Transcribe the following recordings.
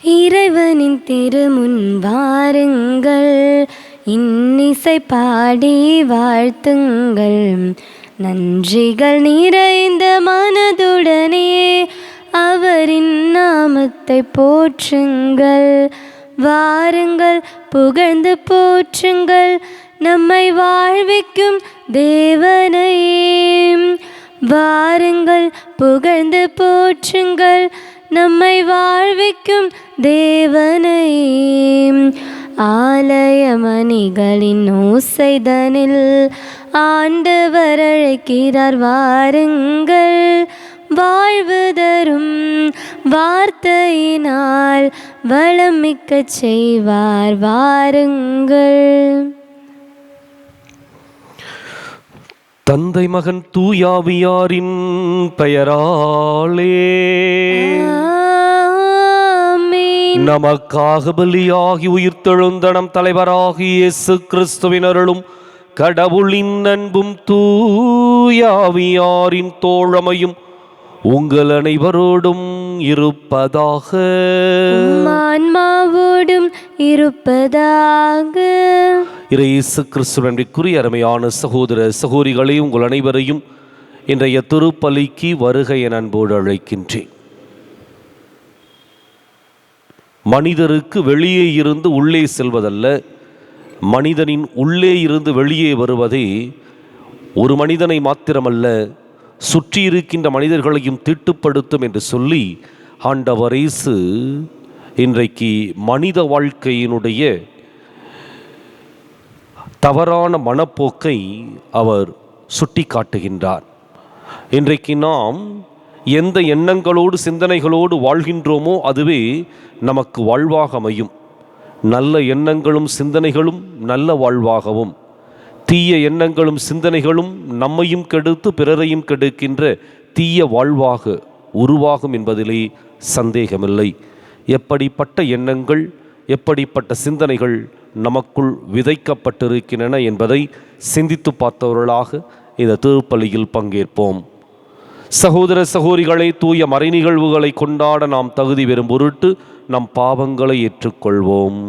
இறைவனின் திருமுன் வாருங்கள், இன்னிசை பாடி வாழ்த்துங்கள். நன்றிகள் நிறைந்த மனதுடனே அவரின் நாமத்தை போற்றுங்கள். வாருங்கள், புகழ்ந்து போற்றுங்கள் நம்மை வாழ்விக்கும் தேவனை. வாருங்கள், புகழ்ந்து போற்றுங்கள் நம்மை வாழ்விக்கும் தேவனை. ஆலய மணிகளின் ஓசைதனில் ஆண்டவர் அழைக்கிறார், வாருங்கள். வாழ்வு தரும் வார்த்தையினால் வளம் மிக்கச் செய்வார், வாருங்கள். தந்தை மகன் தூயாவியாரின் பெயராலே நமக்காக பலியாகி உயிர்த்தெழுந்த நம் தலைவராகி இயேசு கிறிஸ்துவின் அருளும் கடவுளின் அன்பும் தூயாவியாரின் தோழமையும் உங்கள் அனைவரோடும் இருப்பதாக. ஆன்மாவோடும் இருப்பதாக. இயேசு கிறிஸ்துவிற்குரிய அருமையான சகோதர சகோதரிகளே, உங்கள் அனைவரையும் இன்றைய திருப்பலிக்கு வருக என அன்போடு அழைக்கின்றேன். மனிதருக்கு வெளியே இருந்து உள்ளே செல்வதல்ல, மனிதனின் உள்ளே இருந்து வெளியே வருவதே ஒரு மனிதனை மாத்திரமல்ல, சுற்றி இருக்கின்ற மனிதர்களையும் தீட்டுப்படுத்தும் என்று சொல்லி ஆண்டவர் இயேசு இன்றைக்கு மனித வாழ்க்கையினுடைய தவறான மனப்போக்கை அவர் சுட்டி காட்டுகின்றார். இன்றைக்கு நாம் எந்த எண்ணங்களோடு சிந்தனைகளோடு வாழ்கின்றோமோ அதுவே நமக்கு வாழ்வாக அமையும். நல்ல எண்ணங்களும் சிந்தனைகளும் நல்ல வாழ்வாகவும், தீய எண்ணங்களும் சிந்தனைகளும் நம்மையும் கெடுத்து பிறரையும் கெடுக்கின்ற தீய வாழ்வாக உருவாகும் என்பதிலே சந்தேகமில்லை. எப்படிப்பட்ட எண்ணங்கள், எப்படிப்பட்ட சிந்தனைகள் நமக்குள் விதைக்கப்பட்டிருக்கின்றன என்பதை சிந்தித்து பார்த்தவர்களாக இந்த திருப்பலியில் பங்கேற்போம். சகோதர சகோதரிகளை, தூய மறை நிகழ்வுகளை கொண்டாட நாம் தகுதி பெறும் பொருட்டு நம் பாவங்களை ஏற்றுக்கொள்வோம்.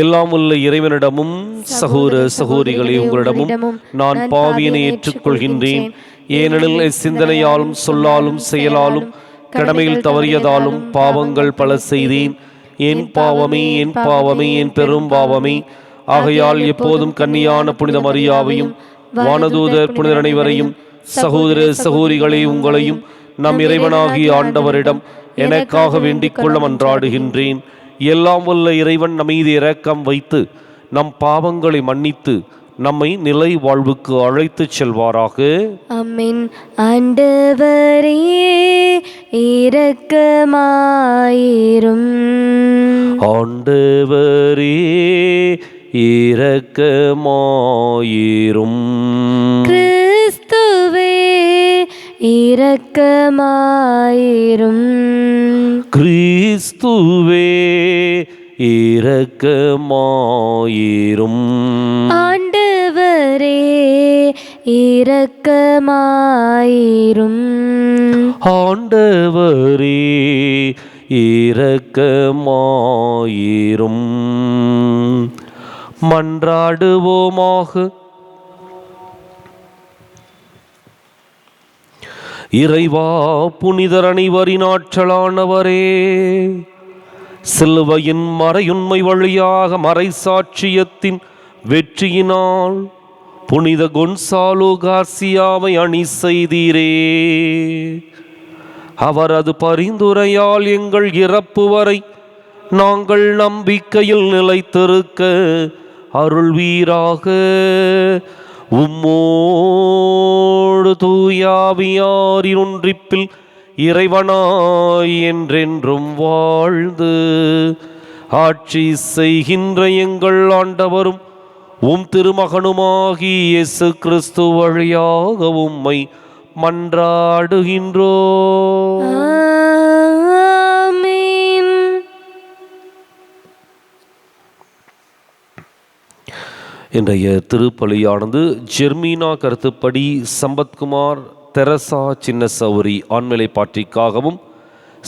எல்லாம் உள்ள இறைவனிடமும் சகோதர சகோதரிகளே உங்களிடமும் நான் பாவியினை ஏற்றுக்கொள்கின்றேன். ஏனெனில் சிந்தனையாலும் சொல்லாலும் செயலாலும் கடமையில் தவறியதாலும் பாவங்கள் பல செய்தேன். என் பாவமே, என் பாவமே, என் பெரும் பாவமே. ஆகையால் எப்போதும் கன்னியான புனித மரியாவையும் வானதூதர் புனிதர் அனைவரையும் சகோதர சகோதரிகளே உங்களையும் நம் இறைவனாகிய ஆண்டவரிடம் எனக்காக வேண்டிக் கொள்ள மன்றாடுகின்றேன். எல்லாம் வல்ல இறைவன் நம் மீது இரக்கம் வைத்து நம் பாவங்களை மன்னித்து நம்மை நிலை வாழ்வுக்கு அழைத்துச் செல்வாராக. ஆமென். ஆண்டவரே இரக்கமாயிரும். ஆண்டவரே இரக்கமாயிரும். கிறிஸ்துவே இரக்கமாயிரும். கிறிஸ்துவே இரக்கமாயிரும். ஆண்டவரே இரக்கமாயிரும். ஆண்டவரே இரக்கமாயிரும். மன்றாடுவோமாக. இறைவா, புனிதர் அனைவரின் ஆற்றலானவரே, சிலுவையின் மறையுண்மை வழியாக மறை சாட்சியத்தின் வெற்றியினால் புனித கொன்சாலோ கார்சியாவை அணி செய்தீரே. அவரது பரிந்துரையால் எங்கள் இறப்பு வரை நாங்கள் நம்பிக்கையில் நிலைத்திருக்க அருள்வீராக. உம்மோடு தூயாவியாரின் ஒன்றிப்பில் இறைவனாய் என்றென்றும் வாழ்ந்து ஆட்சி செய்கின்ற எங்கள் ஆண்டவரும் உம் திருமகனுமாகி இயேசு கிறிஸ்து வழியாக உம்மை மன்றாடுகின்றோம். ஆமென். இன்றைய திருப்பலியானது ஜெர்மீனா கருத்துப்படி சம்பத்குமார் தெரசா சின்ன சௌரி ஆண்மலை பாட்டிக்காகவும்,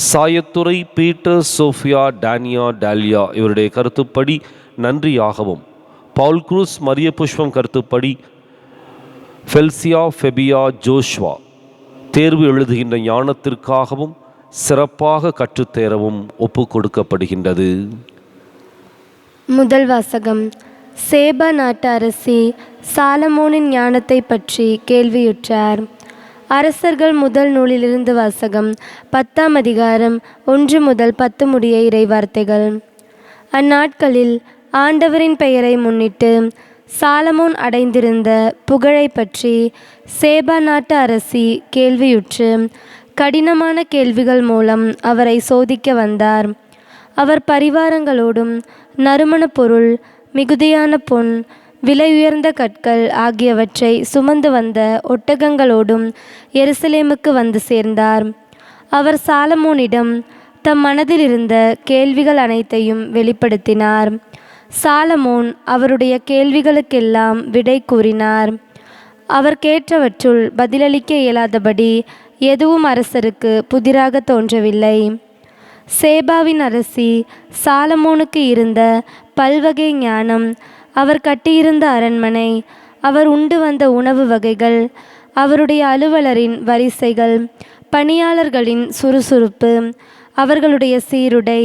சாயத்துறை பீட்டர் சோஃபியா டேனியா டாலியா இவருடைய கருத்துப்படி நன்றியாகவும், பவுல் குரூஸ் மரிய புஷ்பம் கருத்துப்படி ஃபெல்சியா ஃபெபியா ஜோஷ்வா தேர்வு எழுதுகின்ற ஞானத்திற்காகவும் சிறப்பாக கற்றுத்தேரவும் ஒப்பு கொடுக்கப்படுகின்றது. முதல் வாசகம். சேபா நாட்டு அரசி சாலமோனின் ஞானத்தை பற்றி கேள்வியுற்றார். அரசர்கள் முதல் நூலிலிருந்து வாசகம். 10ஆம் அதிகாரம் 1 முதல் 10 முடிய இறைவார்த்தைகள். அந்நாட்களில் ஆண்டவரின் பெயரை முன்னிட்டு சாலமோன் அடைந்திருந்த புகழை பற்றி சேபா நாட்டு அரசி கேள்வியுற்று கடினமான கேள்விகள் மூலம் அவரை சோதிக்க வந்தார். அவர் பரிவாரங்களோடும் நறுமண பொருள், மிகுதியான பொன், விலையுயர்ந்த கற்கள் ஆகியவற்றை சுமந்து வந்த ஒட்டகங்களோடும் எருசலேமுக்கு வந்து சேர்ந்தார். அவர் சாலமோனிடம் தம் மனதில் இருந்த கேள்விகள் அனைத்தையும் வெளிப்படுத்தினார். சாலமோன் அவருடைய கேள்விகளுக்கெல்லாம் விடை கூறினார். அவர் கேட்டவற்றுள் பதிலளிக்க இயலாதபடி எதுவும் அரசருக்கு புதிராக தோன்றவில்லை. சேபாவின் அரசி சாலமோனுக்கு இருந்த பல்வகை ஞானம், அவர் கட்டியிருந்த அரண்மனை, அவர் உண்டு வந்த உணவு வகைகள், அவருடைய அலுவலரின் வரிசைகள், பணியாளர்களின் சுறுசுறுப்பு, அவர்களுடைய சீருடை,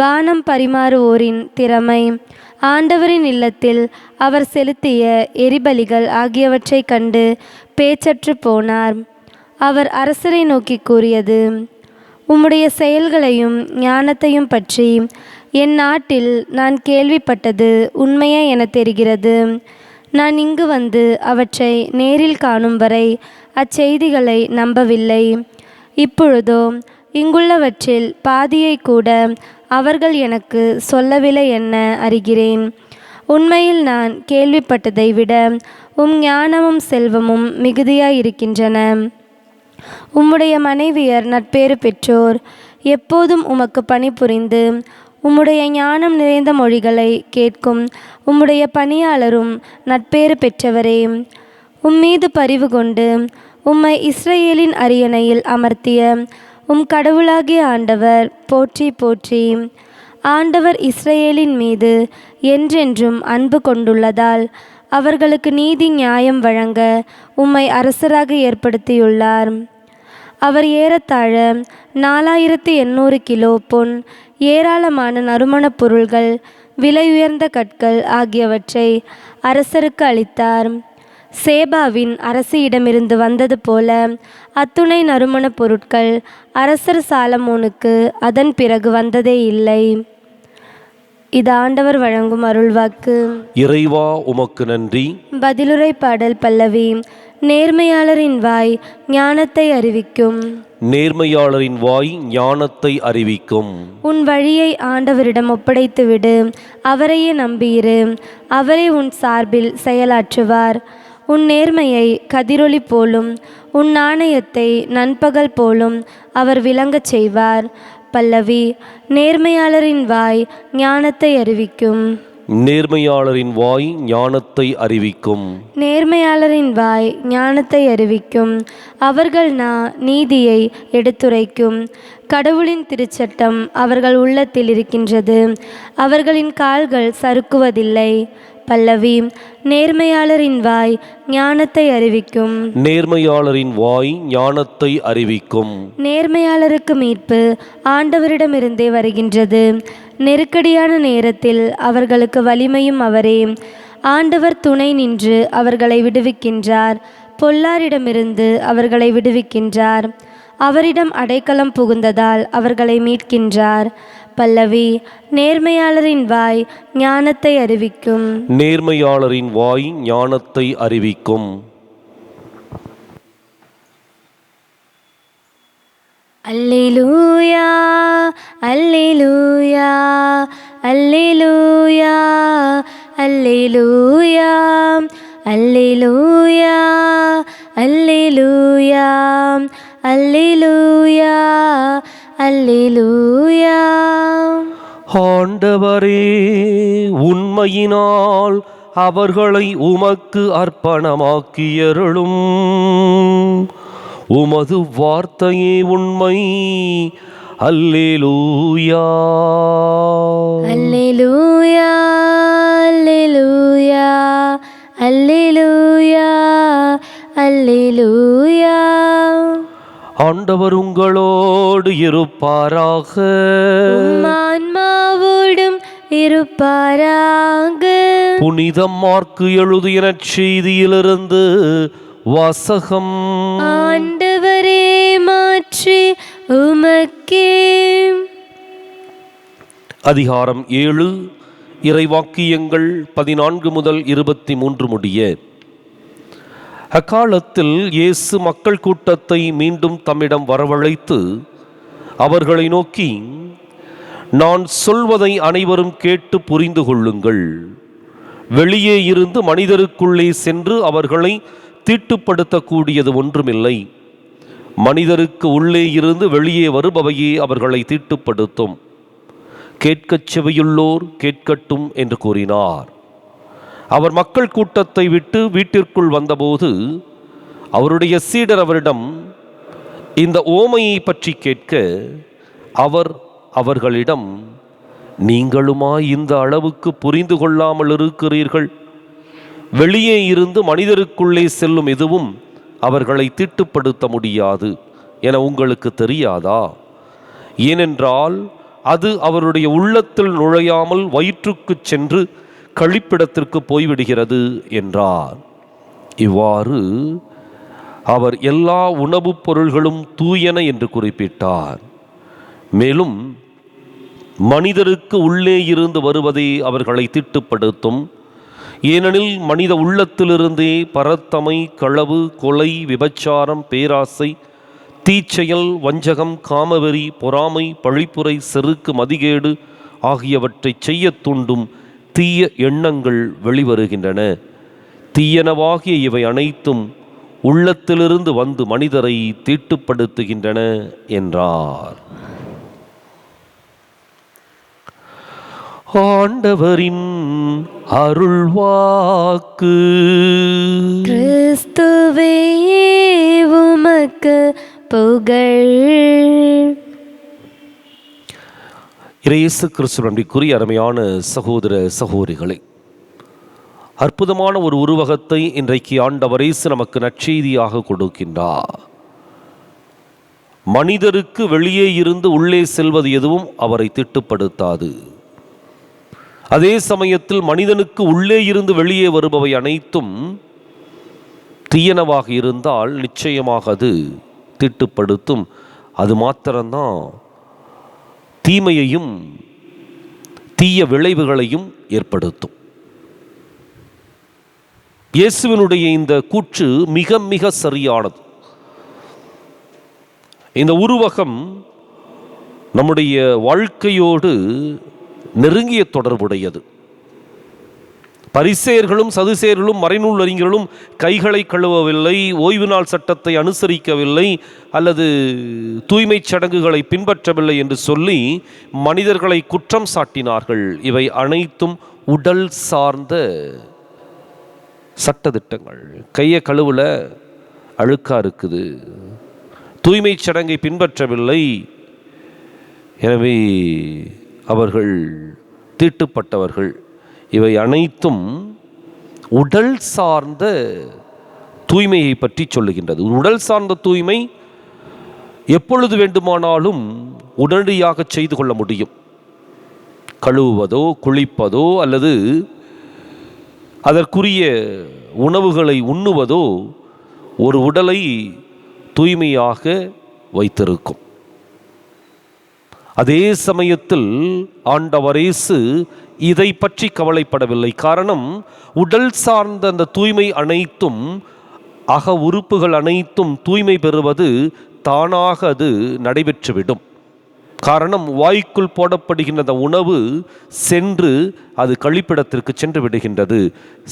பானம் பரிமாறுவோரின் திறமை, ஆண்டவரின் இல்லத்தில் அவர் செலுத்திய எரிபலிகள் ஆகியவற்றை கண்டு பேச்சற்று போனார். அவர் அரசரை நோக்கி கூறியது: உம்முடைய செயல்களையும் ஞானத்தையும் பற்றி என் நாட்டில் நான் கேள்விப்பட்டது உண்மையே என தெரிகிறது. நான் இங்கு வந்து அவற்றை நேரில் காணும் வரை அச்செய்திகளை நம்பவில்லை. இப்பொழுதோ இங்குள்ளவற்றில் பாதியை கூட அவர்கள் எனக்கு சொல்லவில்லை என அறிகிறேன். உண்மையில் நான் கேள்விப்பட்டதை விட ஞானமும் செல்வமும் மிகுதியாயிருக்கின்றன. உம்முடைய மனைவியர் நட்பேறு பெற்றோர், எப்போதும் உமக்கு பணிபுரிந்து உம்முடைய ஞானம் நிறைந்த மொழிகளை கேட்கும் உம்முடைய பணியாளரும் நட்பேறு பெற்றவரே. உம்மீது பரிவு கொண்டு உம்மை இஸ்ரவேலின் அரியணையில் அமர்த்திய கடவுளாகிய ஆண்டவர் போற்றி போற்றி. ஆண்டவர் இஸ்ரவேலின் மீது என்றென்றும் அன்பு கொண்டுள்ளதால் அவர்களுக்கு நீதி நியாயம் வழங்க உம்மை அரசராக ஏற்படுத்தியுள்ளார். அவர் ஏறத்தாழ 4800 கிலோ பொன், ஏராளமான நறுமணப் பொருள்கள், விலையுயர்ந்த கற்கள் ஆகியவற்றை அரசருக்கு அளித்தார். சேபாவின் அரசியிடமிருந்து வந்தது போல அத்துணை நறுமணப் பொருட்கள் அரசர் சாலமோனுக்கு அதன் பிறகு வந்ததே இல்லை. இது ஆண்டவர் வழங்கும் அருள்வாக்கு. இறைவா உமக்கு நன்றி. பதிலுரை பாடல் பல்லவி. நேர்மையாளரின் வாய் ஞானத்தை அறிவிக்கும். நேர்மையாளரின் வாய் ஞானத்தை அறிவிக்கும். உன் வழியை ஆண்டவரிடம் ஒப்படைத்துவிடு, அவரையே நம்பியிரு, அவரே உன் சார்பில் செயலாற்றுவார். உன் நேர்மையை கதிரொளி போலும் உன் நாணயத்தை நண்பகல் போலும் அவர் விளங்கச் செய்வார். பல்லவி. நேர்மையாளரின் வாய் ஞானத்தை அறிவிக்கும். நேர்மையாளரின் வாய் ஞானத்தை அறிவிக்கும். நேர்மையாளரின் வாய் ஞானத்தை அறிவிக்கும். அவர்கள் நீதியை எடுத்துரைக்கும். கடவுளின் திருச்சட்டம் அவர்கள் உள்ளத்தில் இருக்கின்றது. அவர்களின் கால்கள் சறுக்குவதில்லை. பல்லவி. நேர்மையாளரின் வாய் ஞானத்தை அறிவிக்கும். நேர்மையாளரின் வாய் ஞானத்தை அறிவிக்கும். நேர்மையாளருக்கு மீட்பு ஆண்டவரிடமிருந்தே வருகின்றது. நெருக்கடியான நேரத்தில் அவர்களுக்கு வலிமையும் அவரே. ஆண்டவர் துணை நின்று அவர்களை விடுவிக்கின்றார். பொல்லாரிடமிருந்து அவர்களை விடுவிக்கின்றார். அவரிடம் அடைக்கலம் புகுந்ததால் அவர்களை மீட்கின்றார். பல்லவி. நேர்மையாளரின் வாய் ஞானத்தை அறிவிக்கும். நேர்மையாளரின் வாய் ஞானத்தை அறிவிக்கும். அல்லேலூயா அல்லேலூயா அல்லேலூயா அல்லேலூயா அல்லேலூயா அல்லேலூயா அல்லேலூயா அல்லேலூயா. ஆண்டவரே, உண்மையினால் அவர்களை உமக்கு அர்ப்பணமாக்கியருளும். உமது வார்த்தையே உண்மை. அல்லேலூயா அல்லேலூயா அல்லேலூயா அல்லேலூயா அல்லேலூயா. ஆண்டவர் உங்களோடு இருப்பாராக. உம் ஆன்மாவோடும் இருப்பாராக. புனித மாற்கு எழுதிய நற்செய்தியிலிருந்து வாசகம். ஆண்டவரே மாற்றி உமக்கே. அதிகாரம் 7, இறைவாக்கியங்கள் 14 முதல் 23 முடிய. அக்காலத்தில் இயேசு மக்கள் கூட்டத்தை மீண்டும் தம்மிடம் வரவழைத்து அவர்களை நோக்கி, நான் சொல்வதை அனைவரும் கேட்டு புரிந்து கொள்ளுங்கள். வெளியே இருந்து மனிதருக்குள்ளே சென்று அவர்களை தீட்டுப்படுத்தக்கூடியது ஒன்றுமில்லை. மனிதருக்கு உள்ளே இருந்து வெளியே வருபவையே அவர்களை தீட்டுப்படுத்தும். கேட்கச் செவியுள்ளோர் கேட்கட்டும் என்று கூறினார். அவர் மக்கள் கூட்டத்தை விட்டு வீட்டிற்குள் வந்தபோது அவருடைய சீடர் அவரிடம் இந்த ஓமையை பற்றி கேட்க, அவர் அவர்களிடம், நீங்களுமா இந்த அளவுக்கு புரிந்து கொள்ளாமல் இருக்கிறீர்கள்? வெளியே இருந்து மனிதருக்குள்ளே செல்லும் எதுவும் அவர்களை தீட்டுப்படுத்த முடியாது என உங்களுக்கு தெரியாதா? ஏனென்றால் அது அவருடைய உள்ளத்தில் நுழையாமல் வயிற்றுக்கு சென்று கழிப்பிடத்திற்கு போய்விடுகிறது என்றார். இவ்வாறு அவர் எல்லா உணவுப் பொருள்களும் தூயன என்று குறிப்பிட்டார். மேலும் மனிதருக்கு உள்ளே இருந்து வருவதே அவர்களை தீட்டுப்படுத்தும். ஏனெனில் மனித உள்ளத்திலிருந்தே பரத்தமை, களவு, கொலை, விபச்சாரம், பேராசை, தீச்செயல், வஞ்சகம், காமவெறி, பொறாமை, பழிப்புரை, செருக்கு, மதிகேடு ஆகியவற்றை செய்ய தூண்டும் தீய எண்ணங்கள் வெளிவருகின்றன. தீயனவாகிய இவை அனைத்தும் உள்ளத்திலிருந்து வந்து மனிதரை தீட்டுப்படுத்துகின்றன என்றார். ஆண்டவரின் அருள்வாக்கு. கிறிஸ்துவே உமக்கு புகழ். இயேசு கிறிஸ்துவிற்குரிய அருமையான சகோதர சகோதரிகளே, அற்புதமான ஒரு உருவகத்தை இன்றைக்கு ஆண்டவர் இயேசு நமக்கு நற்செய்தியாக கொடுக்கின்றார். மனிதருக்கு வெளியே இருந்து உள்ளே செல்வது எதுவும் அவரை திட்டுப்படுத்தாது. அதே சமயத்தில் மனிதனுக்கு உள்ளே இருந்து வெளியே வருபவை அனைத்தும் தீயனவாக இருந்தால் நிச்சயமாக அது திட்டுப்படுத்தும். அது மாத்திரம்தான் தீமையையும் தீய விளைவுகளையும் ஏற்படுத்தும். இயேசுவினுடைய இந்த கூற்று மிக மிக சரியானது. இந்த உருவகம் நம்முடைய வாழ்க்கையோடு நெருங்கிய தொடர்புடையது. பரிசேயர்களும் சதுசேயர்களும் மறைநூல் அறிஞர்களும் கைகளை கழுவவில்லை, ஓய்வு நாள் சட்டத்தை அனுசரிக்கவில்லை அல்லது தூய்மை சடங்குகளை பின்பற்றவில்லை என்று சொல்லி மனிதர்களை குற்றம் சாட்டினார்கள். இவை அனைத்தும் உடல் சார்ந்த சட்டதிட்டங்கள். கையை கழுவுல அழுக்கா இருக்குது, தூய்மை சடங்கை பின்பற்றவில்லை, எனவே அவர்கள் தீட்டுப்பட்டவர்கள். இவை அனைத்தும் உடல் சார்ந்த தூய்மையை பற்றி சொல்லுகின்றது. உடல் சார்ந்த தூய்மை எப்பொழுது வேண்டுமானாலும் உடனடியாக செய்து கொள்ள முடியும். கழுவுவதோ குளிப்பதோ அல்லது அதற்குரிய உணவுகளை உண்ணுவதோ ஒரு உடலை தூய்மையாக வைத்திருக்கும். அதே சமயத்தில் ஆண்டவர் இயேசு இதை பற்றி கவலைப்படவில்லை. காரணம், உடல் சார்ந்த அந்த தூய்மை அனைத்தும், அக உறுப்புகள் அனைத்தும் தூய்மை பெறுவது தானாக அது நடைபெற்றுவிடும். காரணம், வாய்க்குள் போடப்படுகின்ற அந்த உணவு சென்று அது கழிப்பிடத்திற்கு சென்று விடுகின்றது,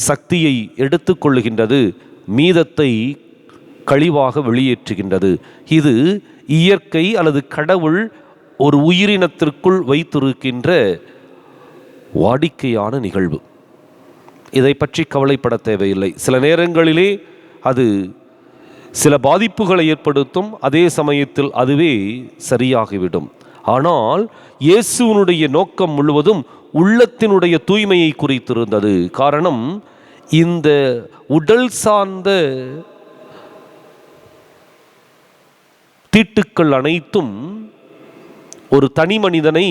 சக்தியை எடுத்துக்கொள்ளுகின்றது, மீதத்தை கழிவாக வெளியேற்றுகின்றது. இது இயற்கை அல்லது கடவுள் ஒரு உயிரினத்திற்குள் வைத்திருக்கின்ற வாடிக்கையான நிகழ்வு. இதை பற்றி கவலைப்பட தேவையில்லை. சில நேரங்களிலே அது சில பாதிப்புகளை ஏற்படுத்தும், அதே சமயத்தில் அதுவே சரியாகிவிடும். ஆனால் இயேசுவினுடைய நோக்கம் முழுவதும் உள்ளத்தினுடைய தூய்மையை குறித்திருந்தது. காரணம், இந்த உடல் சார்ந்த தீட்டுக்கள் அனைத்தும் ஒரு தனி மனிதனை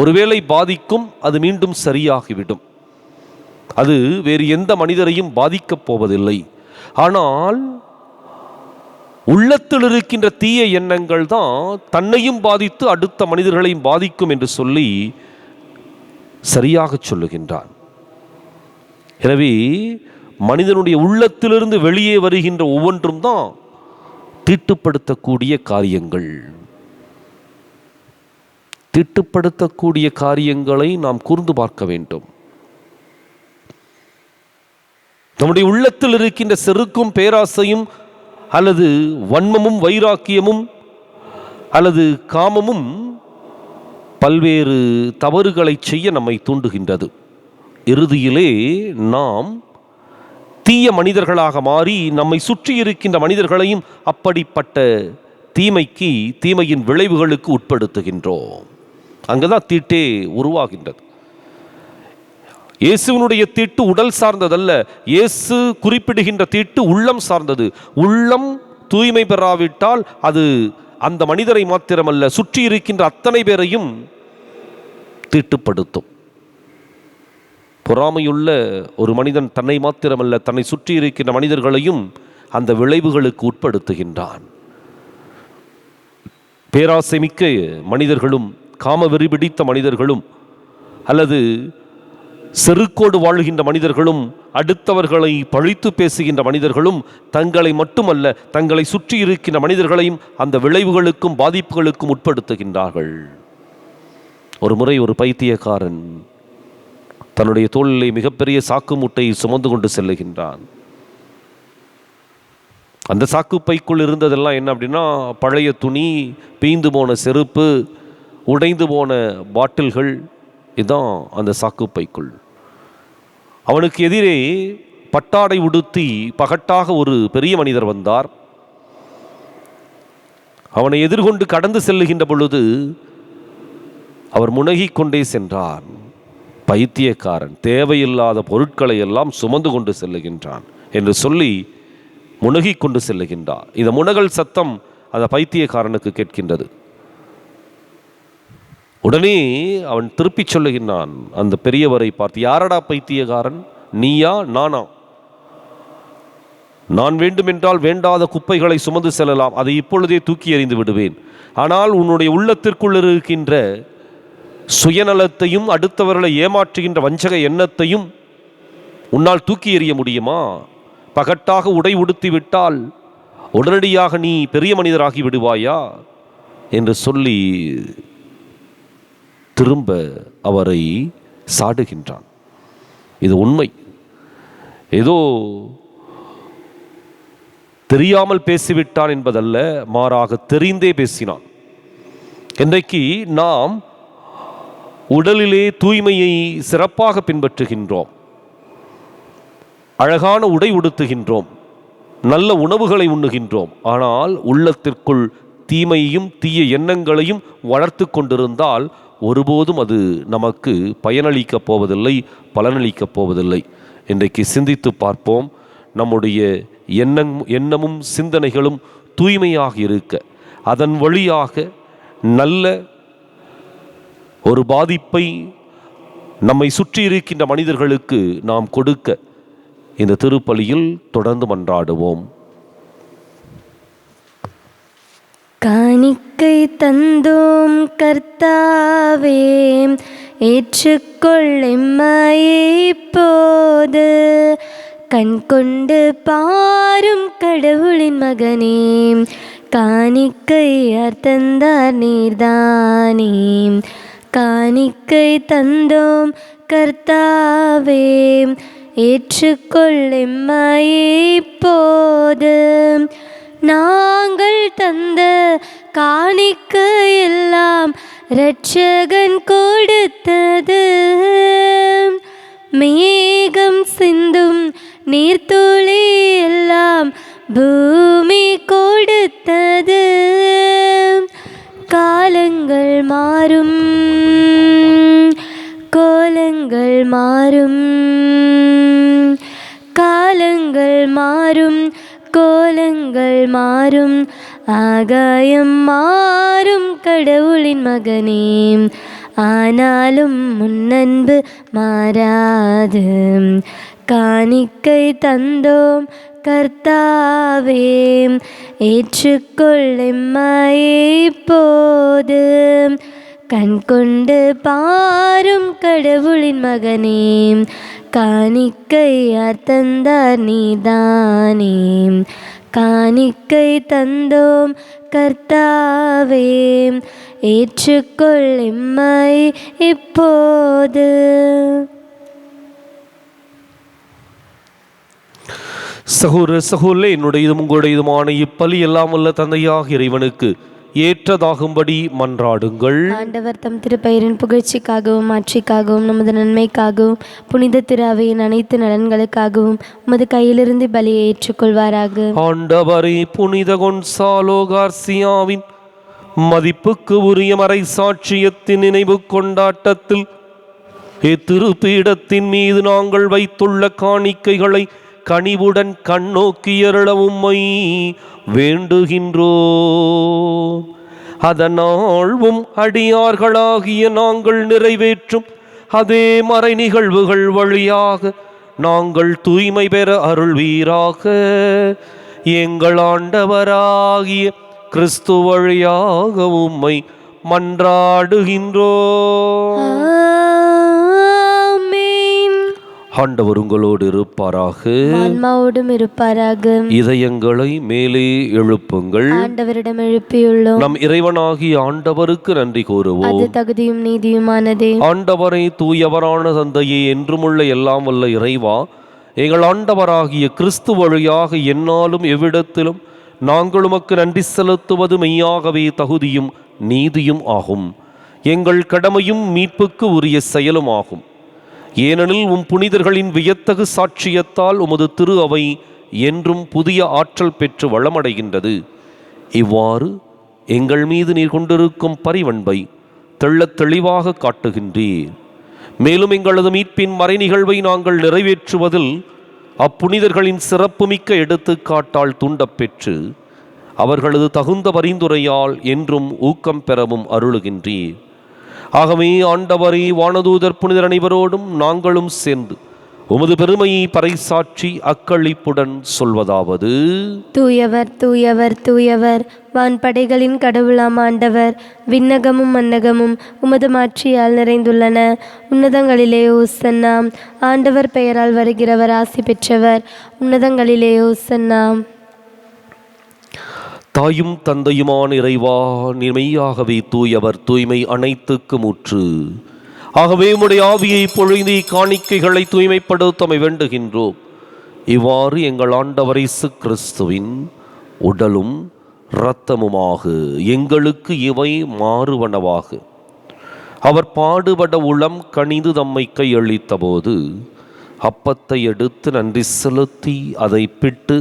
ஒருவேளை பாதிக்கும், அது மீண்டும் சரியாகிவிடும். அது வேறு எந்த மனிதரையும் பாதிக்கப் போவதில்லை. ஆனால் உள்ளத்தில் இருக்கின்ற தீய எண்ணங்கள் தான் தன்னையும் பாதித்து அடுத்த மனிதர்களையும் பாதிக்கும் என்று சொல்லி சரியாக சொல்லுகின்றான். எனவே மனிதனுடைய உள்ளத்திலிருந்து வெளியே வருகின்ற ஒவ்வொன்றும் தான் தீட்டுப்படுத்தக்கூடிய காரியங்கள். தீட்டுப்படுத்தக்கூடிய காரியங்களை நாம் கூர்ந்து பார்க்க வேண்டும். நம்முடைய உள்ளத்தில் இருக்கின்ற செருக்கும் பேராசையும் அல்லது வன்மமும் வைராக்கியமும் அல்லது காமமும் பல்வேறு தவறுகளை செய்ய நம்மை தூண்டுகின்றது. இறுதியிலே நாம் தீய மனிதர்களாக மாறி நம்மை சுற்றி இருக்கின்ற மனிதர்களையும் அப்படிப்பட்ட தீமையின் விளைவுகளுக்கு உட்படுத்துகின்றோம். அங்கதான் தீட்டே உருவாகின்றது. இயேசுவினுடைய தீட்டு உடல் சார்ந்ததல்ல, இயேசு குறிப்பிடுகின்ற தீட்டு உள்ளம் சார்ந்தது. உள்ளம் தூய்மை பெறாவிட்டால் அது அந்த மனிதரை மாத்திரமல்ல, சுற்றி இருக்கின்ற அத்தனை பேரையும் தீட்டுப்படுத்தும். பொறாமையுள்ள ஒரு மனிதன் தன்னை மாத்திரமல்ல, தன்னை சுற்றி இருக்கின்ற மனிதர்களையும் அந்த விளைவுகளுக்கு உட்படுத்துகின்றான். பேராசை மிக்க மனிதர்களும், காமவெறி பிடித்த மனிதர்களும், அல்லது செருக்கோடு வாழ்கின்ற மனிதர்களும், அடுத்தவர்களை பழித்து பேசுகின்ற மனிதர்களும் தங்களை மட்டுமல்ல, தங்களை சுற்றி இருக்கின்ற மனிதர்களையும் அந்த விளைவுகளுக்கும் பாதிப்புகளுக்கும் உட்படுத்துகின்றார்கள். ஒரு முறை ஒரு பைத்தியக்காரன் தன்னுடைய தோளிலே மிகப்பெரிய சாக்கு மூட்டையை சுமந்து கொண்டு செல்லுகின்றான். அந்த சாக்கு பைக்குள் இருந்ததெல்லாம் என்ன அப்படின்னா, பழைய துணி, பீந்து போன செருப்பு, உடைந்து போன பாட்டில்கள். இதுதான் அந்த சாக்கு பைக்குள். அவனுக்கு எதிரே பட்டாடை உடுத்தி பகட்டாக ஒரு பெரிய மனிதர் வந்தார். அவனை எதிர்கொண்டு கடந்து செல்லுகின்ற பொழுது அவர் முனகிக் கொண்டே சென்றார். பைத்தியக்காரன் தேவையில்லாத பொருட்களை எல்லாம் சுமந்து கொண்டு செல்லுகின்றான் என்று சொல்லி முனகிக் கொண்டு செல்லுகின்றார். இந்த முனகல் சத்தம் அந்த பைத்தியக்காரனுக்கு கேட்கின்றது. உடனே அவன் திருப்பி சொல்லுகின்றான் அந்த பெரியவரை பார்த்து, யாரடா பைத்தியக்காரன், நீயா நானா? நான் வேண்டுமென்றால் வேண்டாத குப்பைகளை சுமந்து செல்லலாம், அதை இப்பொழுதே தூக்கி எறிந்து விடுவேன். ஆனால் உன்னுடைய உள்ளத்திற்குள் இருக்கின்ற சுயநலத்தையும் அடுத்தவர்களை ஏமாற்றுகின்ற வஞ்சக எண்ணத்தையும் உன்னால் தூக்கி எறிய முடியுமா? பகட்டாக உடை உடுத்தி விட்டால் உடனடியாக நீ பெரிய மனிதராகி விடுவாயா என்று சொல்லி திரும்ப அவரை சாடுகின்றான். இது உண்மை. ஏதோ தெரியாமல் பேசிவிட்டான் என்பதல்ல, மாறாக தெரிந்தே பேசினான். இன்றைக்கு நாம் உடலிலே தூய்மையை சிறப்பாக பின்பற்றுகின்றோம், அழகான உடை உடுத்துகின்றோம், நல்ல உணவுகளை உண்ணுகின்றோம். ஆனால் உள்ளத்திற்குள் தீமையையும் தீய எண்ணங்களையும் வளர்த்து கொண்டிருந்தால் ஒருபோதும் அது நமக்கு பயனளிக்கப் போவதில்லை, பலனளிக்கப் போவதில்லை. இன்றைக்கு சிந்தித்து பார்ப்போம். நம்முடைய எண்ணமும் சிந்தனைகளும் தூய்மையாக இருக்க, அதன் வழியாக நல்ல ஒரு பாதிப்பை நம்மை சுற்றி இருக்கின்ற மனிதர்களுக்கு நாம் கொடுக்க இந்த திருப்பலியில் தொடர்ந்து மன்றாடுவோம். காணிக்கை தந்தோம் கர்த்தாவே, ஏற்றுக்கொள்ளெம்மையே இப்போது. கண் கொண்டு பாரும் கடவுளின் மகனே, காணிக்கை யார் தந்தார் நீர்தானே. காணிக்கை தந்தோம் கர்த்தாவே, ஏற்றுக்கொள்ளெம்மையே இப்போது. நாங்கள் தந்த காணிக்கை எல்லாம் இரட்சகன் கொடுத்தது. மேகம் சிந்தும் நீர்த்துளி எல்லாம் பூமியில் மாறும், கோலங்கள் மாறும், காலங்கள் மாறும், கோலங்கள் மாறும், ஆகாயம் மாறும் கடவுளின் மகனே, ஆனாலும் முன்னன்பு மாறாது. காணிக்கை தந்தோம் கர்த்தாவே, ஏற்றுக்கொள் எம்மையே இப்போது. கண் கொண்டு பாரும் கடவுளின் மகனே, காணிக்கை யார் தந்தார் நீதானே. காணிக்கை தந்தோம் கர்த்தாவே, ஏற்றுக்கொள் எம்மை இப்போது. சகோதர சகோதரே, என்னுடையதும் உங்களுடையதுமான இப்பலி எல்லாம் வல்ல தந்தையாக இறைவனுக்கு ஏற்றதாகும்படி மன்றாடுங்கள். ஆண்டவர் தம் திருப்பெயரின் புகழ்ச்சிக்காகவும் மாட்சிக்காகவும் நமது நன்மைக்காகவும் புனித திராவையின் அனைத்து நலன்களுக்காகவும் உமது கையிலிருந்து பலியை ஏற்றுக்கொள்வாராக. ஆண்டவரே, புனித கொன்சாலோ கார்சியாவின் மதிப்புக்கு உரிய மறை சாட்சியத்தின் நினைவு கொண்டாட்டத்தில் இத்திருப்பீடத்தின் மீது நாங்கள் வைத்துள்ள காணிக்கைகளை கனிவுடன் கண்ணோக்கியருள உம்மை வேண்டுகின்றோம். அதனால்வும் அடியார்களாகிய நாங்கள் நிறைவேற்றும் அதே மறை நிகழ்வுகள் வழியாக நாங்கள் தூய்மை பெற அருள்வீராக. எங்கள் ஆண்டவராகிய கிறிஸ்து வழியாக உம்மை மன்றாடுகின்றோம். ஆண்டவர் உங்களோடு இருப்பாராக, ஆன்மாவோடும் இருப்பாராக. இதயங்களை மேலே எழுப்புங்கள். ஆண்டவரிடம் எழுப்பியுள்ளோம். நம் இறைவனாகிய ஆண்டவருக்கு நன்றி கூறுவோம். அது தகுதியும் நீதியுமானதே. ஆண்டவரை தூயவரான தந்தையே, என்றுமுள்ள எல்லாம் வல்ல இறைவா, எங்கள் ஆண்டவராகிய கிறிஸ்து வழியாக எந்நாளும் எவ்விடத்திலும் நாங்கள் உமக்கு நன்றி செலுத்துவது மெய்யாகவே தகுதியும் நீதியும் ஆகும். எங்கள் கடமையும் மீட்புக்கு உரிய செயலும் ஆகும். ஏனெனில் உம் புனிதர்களின் வியத்தகு சாட்சியத்தால் உமது திரு அவை என்றும் புதிய ஆற்றல் பெற்று வளமடைகின்றது. இவ்வாறு எங்கள் மீது நீர் கொண்டிருக்கும் பரிவன்பை தெள்ளத் தெளிவாக காட்டுகின்றீர். மேலும் எங்களது மீட்பின் மறை நிகழ்வை நாங்கள் நிறைவேற்றுவதில் அப்புனிதர்களின் சிறப்புமிக்க எடுத்துக்காட்டால் தூண்டப்பெற்று அவர்களது தகுந்த பரிந்துரையால் என்றும் ஊக்கம் பெறவும் அருளுகின்றீர். ஆகவே ஆண்டவரே, வானதூதர் புனிதர் அனைவரோடும் நாங்களும் சேர்ந்து உமது பெருமையை பறைசாற்றி அக்களிப்புடன் சொல்வதாவது: தூயவர் தூயவர் தூயவர், வான்படைகளின் கடவுளாம் ஆண்டவர். விண்ணகமும் மன்னகமும் உமது மாட்சியால் நிறைந்துள்ளன. உன்னதங்களிலே ஓசன்னா. ஆண்டவர் பெயரால் வருகிறவர் ஆசி பெற்றவர். உன்னதங்களிலே ஓசன்னா. தாயும் தந்தையுமான இறைவா, நீர் மெய்யாகவே தூயவர், தூய்மை அனைத்துக்கு முற்று. ஆகவே உம்முடைய ஆவியை பொழிந்து காணிக்கைகளை தூய்மைப்படுத்தமை வேண்டுகின்றோம். இவ்வாறு எங்கள் ஆண்டவர் இயேசு கிறிஸ்துவின் உடலும் இரத்தமுமாக எங்களுக்கு இவை மாறுவனவாக. அவர் பாடுபட உளம் கனிந்து தம்மை கையளித்த போது அப்பத்தை எடுத்து நன்றி செலுத்தி அதை பிட்டு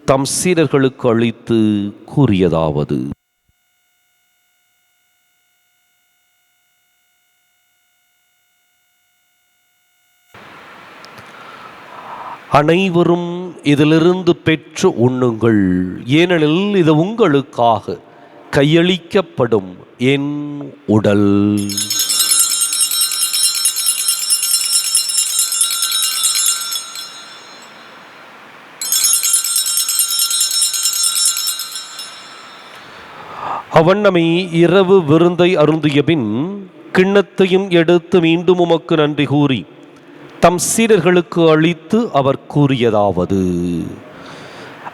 தம் சீடர்களுக்கு அளித்து கூறியதாவது: அனைவரும் இதிலிருந்து பெற்று உண்ணுங்கள், ஏனெனில் இது உங்களுக்காக கையளிக்கப்படும் என் உடல். அவண்ணமை இரவு விருந்தை அருந்திய பின் கிண்ணத்தையும் எடுத்து மீண்டும் உமக்கு நன்றி கூறி தம் சீடர்களுக்கு அளித்து அவர் கூறியதாவது: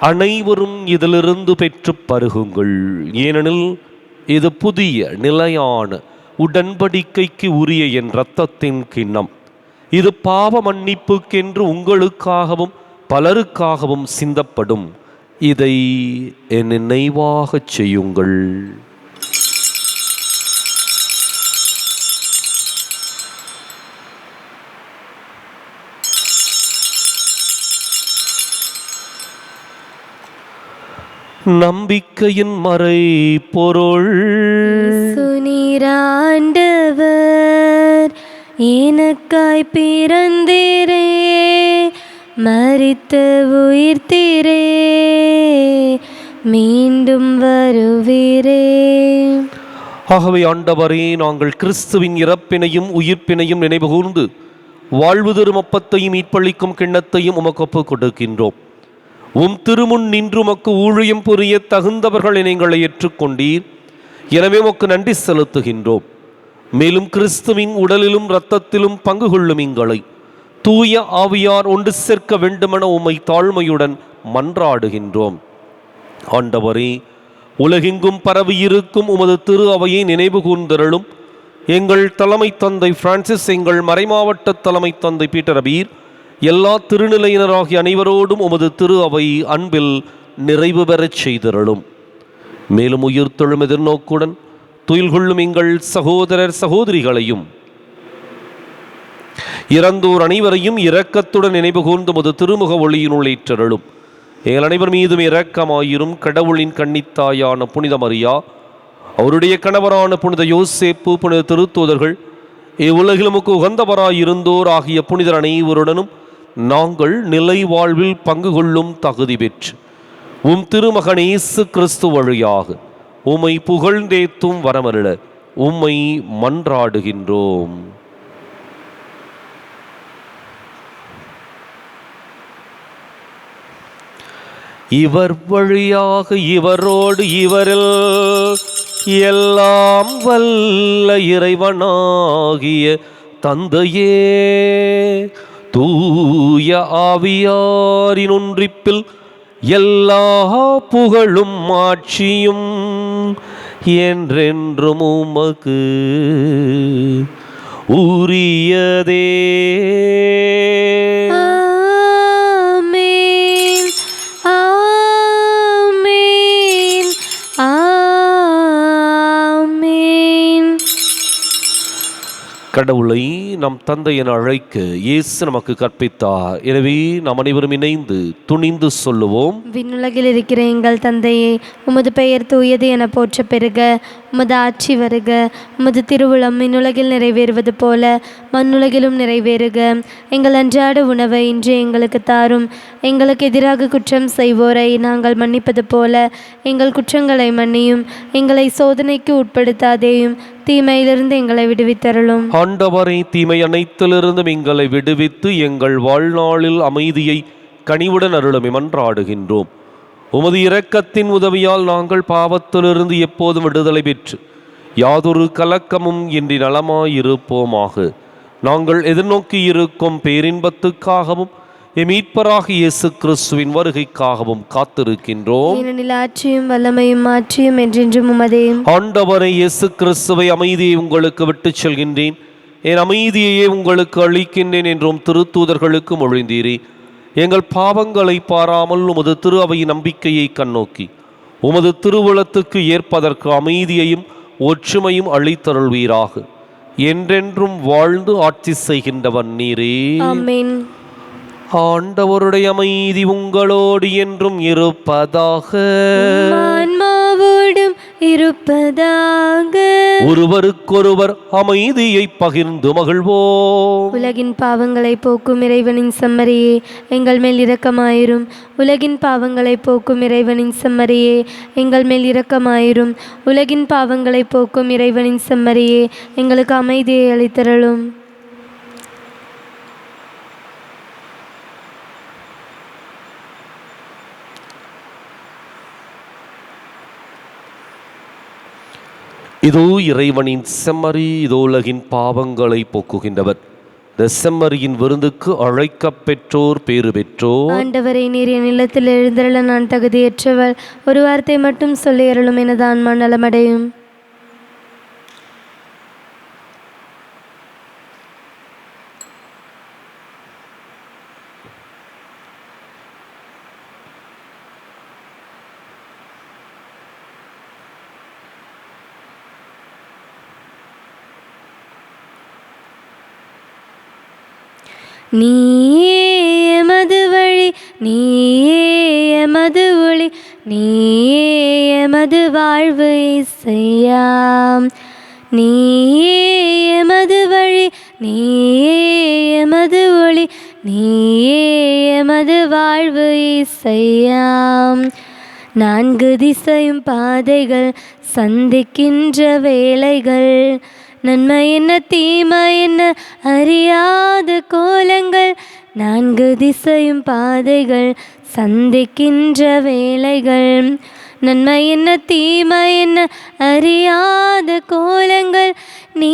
அனைவரும் இதிலிருந்து பெற்று பருகுங்கள், ஏனெனில் இது புதிய நிலையான உடன்படிக்கைக்கு உரிய என் இரத்தத்தின் கிண்ணம். இது பாவ மன்னிப்புக்கென்று உங்களுக்காகவும் பலருக்காகவும் சிந்தப்படும். இதை என் நினைவாகச் செய்யுங்கள். நம்பிக்கையின் மறை பொருள். சுனிராண்டவர் எனக்காய் பிறந்தீரே, மரித்து உயிர்த்தீரே, மீண்டும் வருவீரே. ஆகவே ஆண்டவரே, நாங்கள் கிறிஸ்துவின் இறப்பினையும் உயிர்ப்பினையும் நினைவுகூர்ந்து வாழ்வு தரும் அப்பத்தையும் மீட்பளிக்கும் கிண்ணத்தையும் உமக்கு ஒப்புக் கொடுக்கின்றோம். உம் திருமுன் நின்று உமக்கு ஊழியம் புரிய தகுந்தவர்களை நீங்களை ஏற்றுக்கொண்டீர். எனவே உமக்கு நன்றி செலுத்துகின்றோம். மேலும் கிறிஸ்துவின் உடலிலும் இரத்தத்திலும் பங்கு கொள்ளும் எங்களை தூய ஆவியார் ஒன்று சேர்க்க வேண்டுமென உம்மை தாழ்மையுடன் மன்றாடுகின்றோம். ஆண்டவரே, உலகெங்கும் பரவியிருக்கும் உமது திரு அவையை நினைவு கூர்ந்தருளும். எங்கள் தலைமை தந்தை பிரான்சிஸ், எங்கள் மறைமாவட்ட தலைமை தந்தை பீட்டர் அபீர், எல்லா திருநிலையினராகிய அனைவரோடும் உமது திரு அவை அன்பில் நிறைவு பெறச் செய்தருளும். மேலும் உயிர்த்தெழும் எதிர்நோக்குடன் துயில் கொள்ளும் எங்கள் சகோதரர் சகோதரிகளையும் இறந்தோர் அனைவரையும் இரக்கத்துடன் நினைவு கூர்ந்து உமது திருமுக ஒளியினுள் ஏற்றருளும். எங்கள் அனைவர் மீதும் இரக்கமாயிரும். கடவுளின் கன்னித்தாயான புனித மரியா, அவருடைய கணவரான புனித யோசேப்பு, புனித திருத்தூதர்கள், இவ்வுலகில் நமக்கு உகந்தவராயிருந்தோர் ஆகிய புனிதர் அனைவருடனும் நாங்கள் நிலை வாழ்வில் பங்கு கொள்ளும் தகுதி பெற்று உம் திருமகன் இயேசு கிறிஸ்து வழியாக உம்மை புகழ்ந்தேத்தும் வரமருள உம்மை மன்றாடுகின்றோம். இவர் வழியாக இவரோடு இவரில் எல்லாம் வல்ல இறைவனாகிய தந்தையே, தூய ஆவியாரின் ஒன்றிப்பில் எல்லா புகழும் ஆட்சியும் என்றென்றும் உமக்கு உரியதே. கடவுளை நம் தந்தை என அழைக்க இயேசு நமக்கு கற்பித்தார். எனவே நாம் அனைவரும் இணைந்து துணிந்து சொல்லுவோம். விண்ணுலகில் இருக்கிற எங்கள் தந்தையே, உமது பெயர் தூயது என போற்ற பெறுக. உமது ஆட்சி வருக. உமது திருவுளம் விண்ணுலகில் நிறைவேறுவது போல மண்ணுலகிலும் நிறைவேறுக. எங்கள் அன்றாட உணவை இன்று எங்களுக்கு தாரும். எங்களுக்கு எதிராக குற்றம் செய்வோரை நாங்கள் மன்னிப்பது போல எங்கள் குற்றங்களை மன்னியும். எங்களை சோதனைக்கு உட்படுத்தாதேயும், தீமையிலிருந்து எங்களை விடுவித்தருளும். ஆண்டவரை, தீமை அனைத்திலிருந்தும் எங்களை விடுவித்து எங்கள் வாழ்நாளில் அமைதியை கனிவுடன் அருளும் மன்றாடுகின்றோம். உமது இரக்கத்தின் உதவியால் நாங்கள் பாவத்திலிருந்து எப்போதும் விடுதலை பெற்று யாதொரு கலக்கமும் இன்றி நலமாயிருப்போமாக. நாங்கள் எதிர்நோக்கி இருக்கும் பேரின்பத்துக்காகவும் மீட்பராக இயேசு கிறிஸ்துவின் வருகைக்காகவும் காத்திருக்கின்றோம். ஏனெனில் ஆட்சியும் வல்லமையும் மாற்றியும் என்றென்றும் உமதே. ஆண்டவரை இயேசு கிறிஸ்துவை, அமைதியை உங்களுக்கு விட்டுச் செல்கின்றேன், என் அமைதியையே உங்களுக்கு அளிக்கின்றேன் என்றும் திருத்தூதர்களுக்கு மொழிந்தீரே. எங்கள் பாவங்களை பாராமல் உமது திரு அவையின் நம்பிக்கையை கண்ணோக்கி உமது திருவுளத்துக்கு ஏற்பதற்கு அமைதியையும் ஒற்றுமையும் அளித்தருள்வீராக. என்றென்றும் வாழ்ந்து ஆட்சி செய்கின்றவன் நீரே. ஆமென். ஆண்டவருடைய அமைதி உங்களோடு என்றும் இருப்பதாக. ஆன்மாவோடும் இருப்பதாக. ஒருவருக்கொருவர் அமைதியை பகிர்ந்து மகிழ்வோம். உலகின் பாவங்களை போக்கும் இறைவனின் செம்மறியே, எங்கள் மேல் இரக்கமாயிரும். உலகின் பாவங்களை போக்கும் இறைவனின் செம்மறியே, எங்கள் மேல் இரக்கமாயிரும். உலகின் பாவங்களை போக்கும் இறைவனின் செம்மறியே, எங்களுக்கு அமைதியை அளித்தருளும். இதோ இறைவனின் செம்மறி, இதோ உலகின் பாவங்களை போக்குகின்றவர். இந்த செம்மறியின் விருந்துக்கு அழைக்கப் பெற்றோர் பேறு பெற்றோர். ஆண்டவரை, நீர் என் இல்லத்தில் எழுந்தருள நான் தகுதியற்றவள். ஒரு வார்த்தை மட்டும் சொல்லி அருளும், எனது ஆன்மா நலமடையும். நீயே எமது வழி, நீயே எமது ஒளி, ஒளி, நீயே எமது வாழ்வு இசையா. நீயே எமது வழி, நீயே எமது ஒளி, நீயே எமது வாழ்வு இசையா. நான்கு திசையும் பாதைகள் சந்திக்கின்ற வேளைகள், நன்மை என்ன தீமை என்ன அறியாத கோலங்கள். நான்கு திசையும் பாதைகள் சந்திக்கின்ற வேளைகள், நன்மை என்ன தீமை என்ன அறியாத கோலங்கள். நீ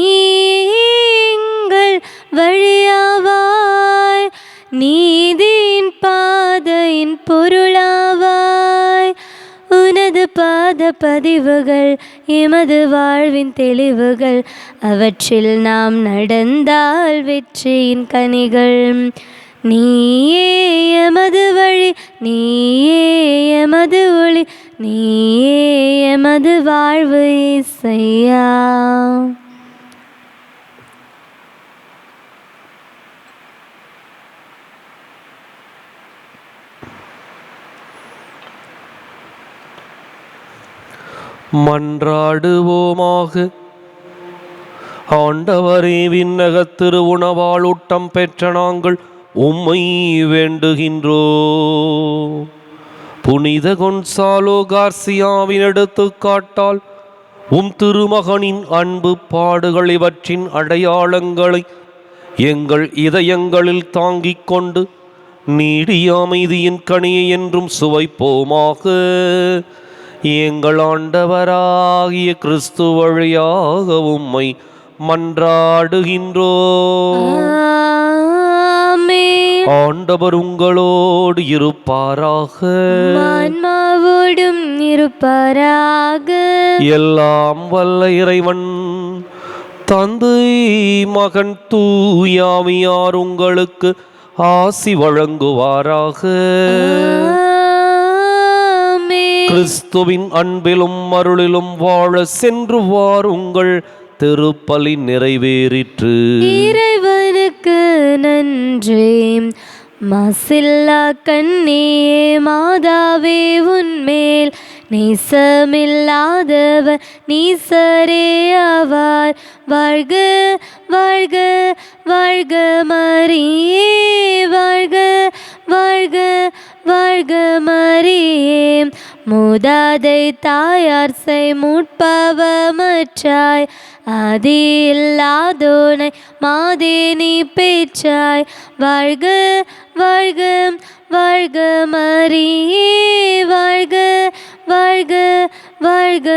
எங்கள் வழியாவாய், நீதியின் பாதையின் பொருளாவாய். உனது பாத பதிவுகள் எமது வாழ்வின் தெளிவுகள், அவற்றில் நாம் நடந்தால் வெற்றியின் கனிகள். நீயே எமது வழி, நீயே எமது ஒளி, நீயே எமது வாழ்வு இசையா. மன்றாடுவோமாக. ஆண்டவரே, விண்ணகத் திருவுணவால் ஊட்டம் பெற்ற நாங்கள் உம்மை வேண்டுகின்றோம். புனித கொன்சாலோ கார்சியாவின் எடுத்துக்காட்டால் திருமகனின் அன்பு பாடுகள் இவற்றின் அடையாளங்களை எங்கள் இதயங்களில் தாங்கிக் கொண்டு நீடிய அமைதியின் கனியை என்றும் சுவைப்போமாக. எங்கள் ஆண்டவராகிய கிறிஸ்து வழியாக உம்மை மன்றாடுகின்றோம். ஆண்டவர் உங்களோடு இருப்பாராக, ஆன்மாவோடும் இருப்பாராக. எல்லாம் வல்ல இறைவன் தந்தை மகன் தூயாவியார் உங்களுக்கு ஆசி வழங்குவாராக. கிறிஸ்துவின் அன்பிலும் அருளிலும் வாழ சென்று வாருங்கள். திருப்பலி நிறைவேறிற்று. இறைவனுக்கு நன்றி. மாசில்லா கண்ணியே மாதாவே, உன்மேல் நேசமில்லாதவர் நீசரே ஆவார். வாழ்க வாழ்க வாழ்க மரியே, வாழ்க வாழ்க வாழ்க மரியே. மூதாதை தாயார் செய் முற்பவமற்றாய், ஆதி இல்லாதோனை மாதேனி பேச்சாய். வாழ்க வாழ்க வாழ்க மரியே, வாழ்க வாழ்க வாழ்க